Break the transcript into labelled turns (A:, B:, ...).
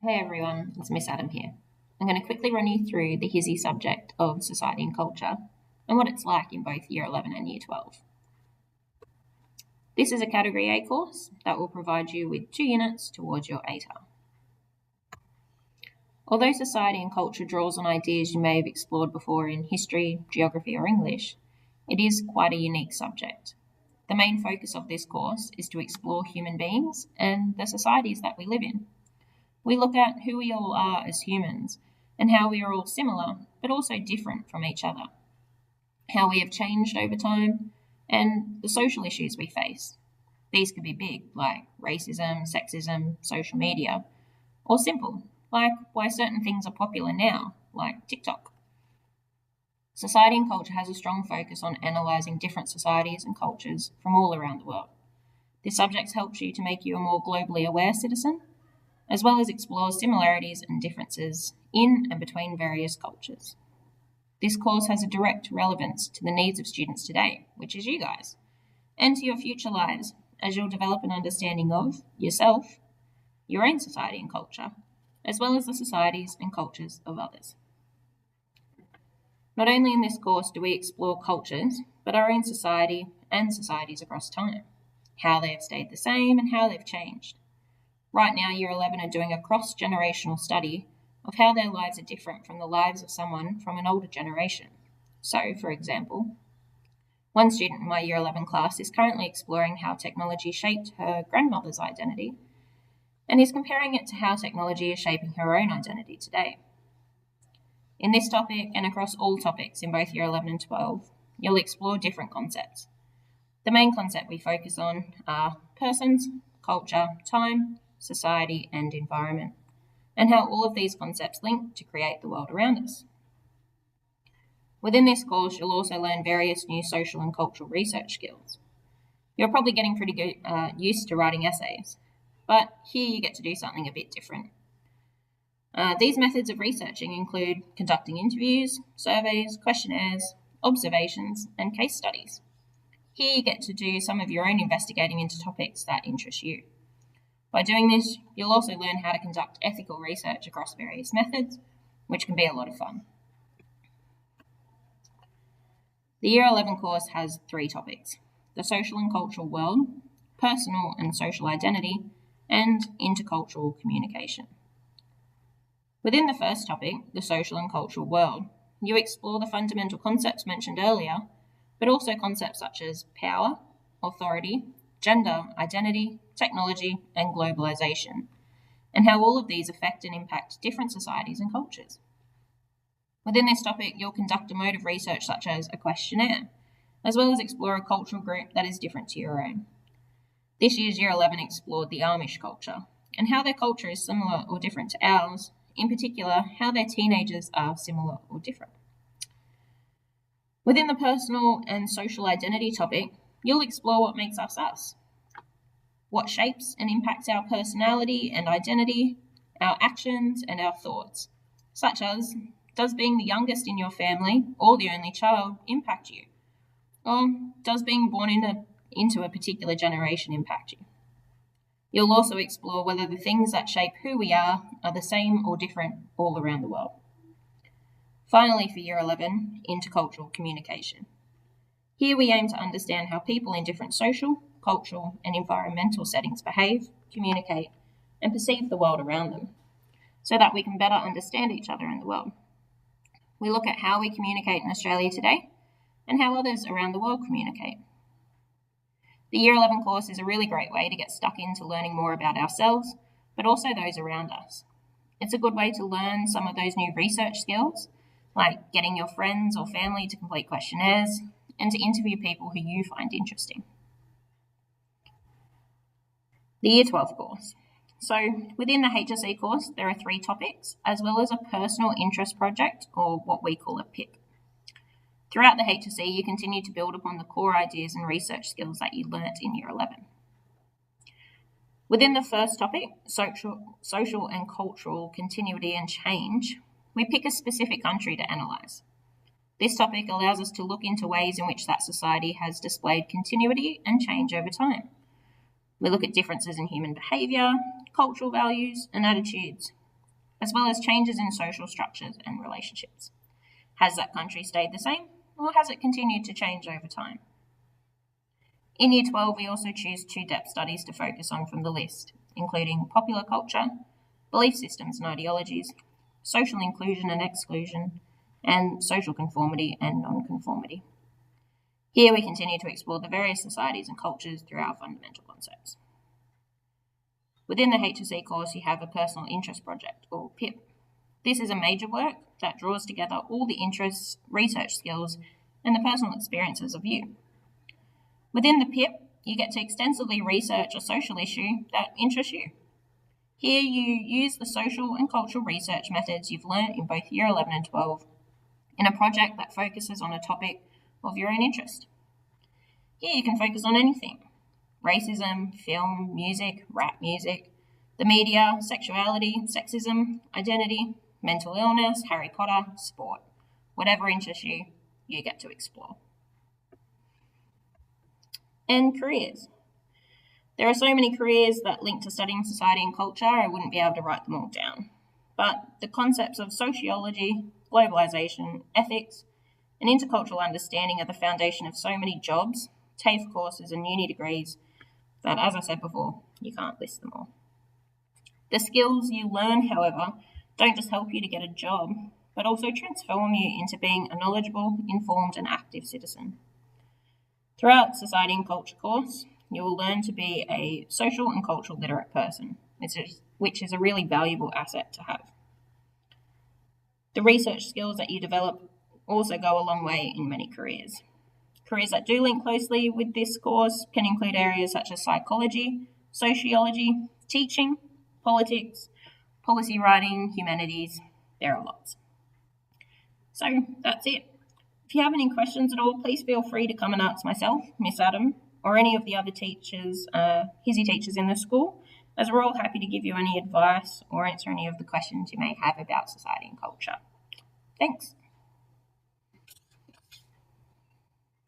A: Hey everyone, it's Miss Adam here. I'm going to quickly run you through the HISI subject of society and culture and what it's like in both Year 11 and Year 12. This is a Category A course that will provide you with 2 units towards your ATAR. Although society and culture draws on ideas you may have explored before in history, geography or English, it is quite a unique subject. The main focus of this course is to explore human beings and the societies that we live in. We look at who we all are as humans and how we are all similar but also different from each other, how we have changed over time, and the social issues we face. These could be big, like racism, sexism, social media, or simple, like why certain things are popular now, like TikTok. Society and culture has a strong focus on analysing different societies and cultures from all around the world. This subject helps you to make you a more globally aware citizen, as well as explore similarities and differences in and between various cultures. This course has a direct relevance to the needs of students today, which is you guys, and to your future lives as you'll develop an understanding of yourself, your own society and culture, as well as the societies and cultures of others. Not only in this course do we explore cultures, but our own society and societies across time, how they have stayed the same and how they've changed. Right now, Year 11 are doing a cross-generational study of how their lives are different from the lives of someone from an older generation. So, for example, one student in my Year 11 class is currently exploring how technology shaped her grandmother's identity and is comparing it to how technology is shaping her own identity today. In this topic and across all topics in both Year 11 and 12, you'll explore different concepts. The main concept we focus on are persons, culture, time, society, and environment, and how all of these concepts link to create the world around us. Within this course, you'll also learn various new social and cultural research skills. You're probably getting pretty good, used to writing essays, but here you get to do something a bit different. These methods of researching include conducting interviews, surveys, questionnaires, observations, and case studies. Here you get to do some of your own investigating into topics that interest you. By doing this, you'll also learn how to conduct ethical research across various methods, which can be a lot of fun. The Year 11 course has 3 topics: the social and cultural world, personal and social identity, and intercultural communication. Within the first topic, the social and cultural world, you explore the fundamental concepts mentioned earlier, but also concepts such as power, authority, gender, identity, technology, and globalization, and how all of these affect and impact different societies and cultures. Within this topic, you'll conduct a mode of research such as a questionnaire, as well as explore a cultural group that is different to your own. This year's Year 11 explored the Amish culture, and how their culture is similar or different to ours, in particular, how their teenagers are similar or different. Within the personal and social identity topic, you'll explore what makes us us, what shapes and impacts our personality and identity, our actions and our thoughts, such as, does being the youngest in your family or the only child impact you? Or does being born into a particular generation impact you? You'll also explore whether the things that shape who we are the same or different all around the world. Finally, for Year 11, intercultural communication. Here we aim to understand how people in different social, cultural, and environmental settings behave, communicate, and perceive the world around them, so that we can better understand each other in the world. We look at how we communicate in Australia today and how others around the world communicate. The Year 11 course is a really great way to get stuck into learning more about ourselves, but also those around us. It's a good way to learn some of those new research skills, like getting your friends or family to complete questionnaires and to interview people who you find interesting. The Year 12 course. So within the HSE course, there are 3 topics, as well as a personal interest project, or what we call a PIP. Throughout the HSE, you continue to build upon the core ideas and research skills that you learnt in Year 11. Within the first topic, social and cultural continuity and change, we pick a specific country to analyse. This topic allows us to look into ways in which that society has displayed continuity and change over time. We look at differences in human behaviour, cultural values and attitudes, as well as changes in social structures and relationships. Has that country stayed the same, or has it continued to change over time? In Year 12, we also choose 2 depth studies to focus on from the list, including popular culture, belief systems and ideologies, social inclusion and exclusion, and social conformity and non-conformity. Here we continue to explore the various societies and cultures through our fundamental concepts. Within the HSC course, you have a personal interest project, or PIP. This is a major work that draws together all the interests, research skills, and the personal experiences of you. Within the PIP, you get to extensively research a social issue that interests you. Here you use the social and cultural research methods you've learnt in both Year 11 and 12 in a project that focuses on a topic of your own interest. Here you can focus on anything: racism, film, music, rap music, the media, sexuality, sexism, identity, mental illness, Harry Potter, sport. Whatever interests you, you get to explore. And careers. There are so many careers that link to studying society and culture, I wouldn't be able to write them all down. But the concepts of sociology, globalisation, ethics, and intercultural understanding are the foundation of so many jobs, TAFE courses and uni degrees that, as I said before, you can't list them all. The skills you learn, however, don't just help you to get a job, but also transform you into being a knowledgeable, informed and active citizen. Throughout the Society and Culture course, you will learn to be a social and cultural literate person, which is a really valuable asset to have. The research skills that you develop also go a long way in many careers. Careers that do link closely with this course can include areas such as psychology, sociology, teaching, politics, policy writing, humanities. There are lots. So that's it. If you have any questions at all, please feel free to come and ask myself, Miss Adam, or any of the other teachers, HSC teachers in the school, as we're all happy to give you any advice or answer any of the questions you may have about society and culture. Thanks.